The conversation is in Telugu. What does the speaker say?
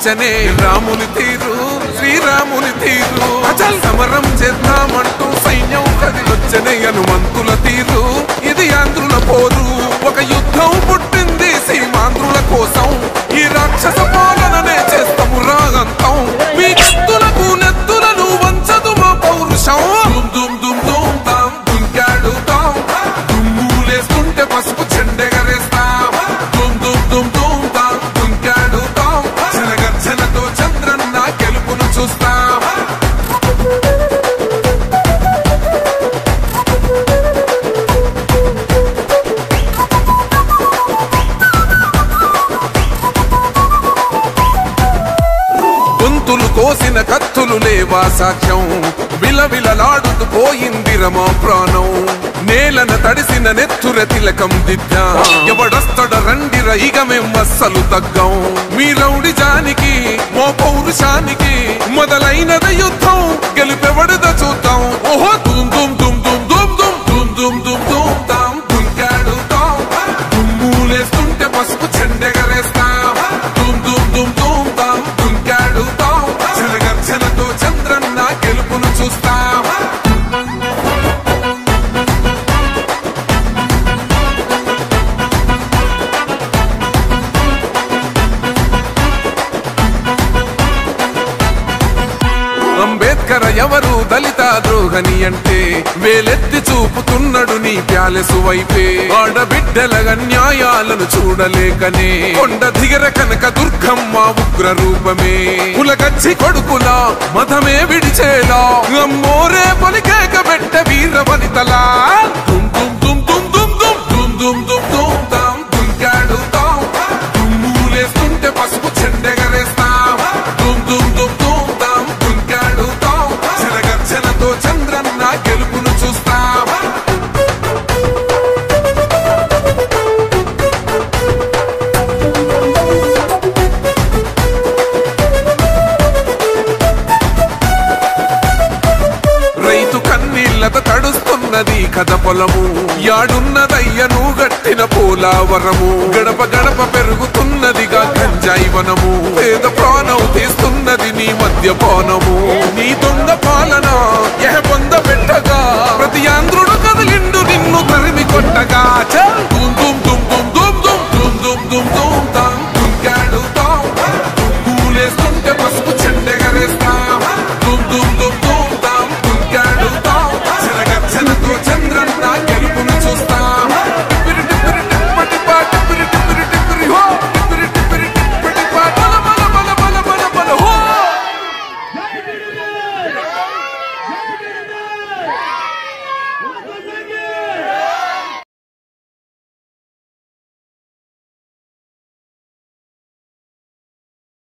నచ్చనే రాముని తీరు శ్రీరాముని తీరు అచల్ సమరం చేద్దామంటూ సైన్యం కదిలొచ్చనే హనుమంతుల తీరు ఇది ఆంధ్రుల పోరు ఒక యుద్ధం పుట్టింది సీమాంధ్రుల కోసం ఈ రాక్షస పాలననే చేస్తాము రాగంతం మీ కత్తులకు నెత్తులను వంచదు మా పౌరుషం దుమ్ దుమ్ దుమ్ తాం దుంకాడుతాం దుమ్ములేస్తుంటే పసుపు చెండెగరేస్తాం దుమ్ దుమ్ దుమ్ దుమ్ తాం దుంకాడుతాం జనగర్జనతో చంద్రన్న గెలుపును చూస్తాం గొంతులు కోసిన కత్తులు లేవా సాక్ష్యం విలవిలలాడుతూ పోయింది రమా ప్రాణం నేలన తడిసిన నెత్తుర తిలకం దిద్దా ఎవడొస్తడ రండిర ఇక మేం అస్సలు తగ్గం మీ రౌడి జానికి మో పౌరుషానికి మొదలైనద యుద్ధం గెలుపెవడద చూద్దాం ఓహో దుమ్ దుమ్ దుమ్ దుమ్ దుమ్ దుమ్ దుమ్ దుమ్ దుమ్ దుమ్ తాం దుంకాడుతాం దుమ్ములేస్తుంటే పసుపు చెండెగరేస్తాం దుమ్ దుమ్ దుమ్ దుమ్ తాం దుంకాడుతాం జనగర్జనతో చంద్రన్న గెలుపును చూస్తాం అంబేద్కర్ ఎవరు దళిత ద్రోహని అంటే వేలెత్తి చూపుతున్నాడు నీ ప్యాలెసు వైపే ఆడబిడ్డల న్యాయాలను చూడలేకనే కొండ దిగర కనక దుర్గమ్మ ఉగ్ర రూపమే కులగచ్చి కొడుకులా మతమే విడిచేలా అమ్మోరే పలికేక పెట్ట వీర వనితలా దుమ్ దుమ్ దుమ్ దుమ్ దుమ్ దుమ్ దుమ్ దుమ్ దుమ్ తాం దుంకాడుతాం దుమ్ములేస్తుంటే పసుపు చెండెగరేస్తాం దుమ్ దుమ్ దుమ్ దుమ్ తాం దుంకాడుతాం జనగర్జనతో చంద్రన్న గెలుపును చూస్తాం రైతు కన్నీళ్లతో తడుస్తున్నది కథ పొలము యాడున్నదయ్యను గట్టిన పోలావరము గడప గడప పెరుగుతున్నదిగా గంజాయి వనము పేద ప్రాణం తీస్తున్నది నీ మద్యపానము నీ దొంగ పాలన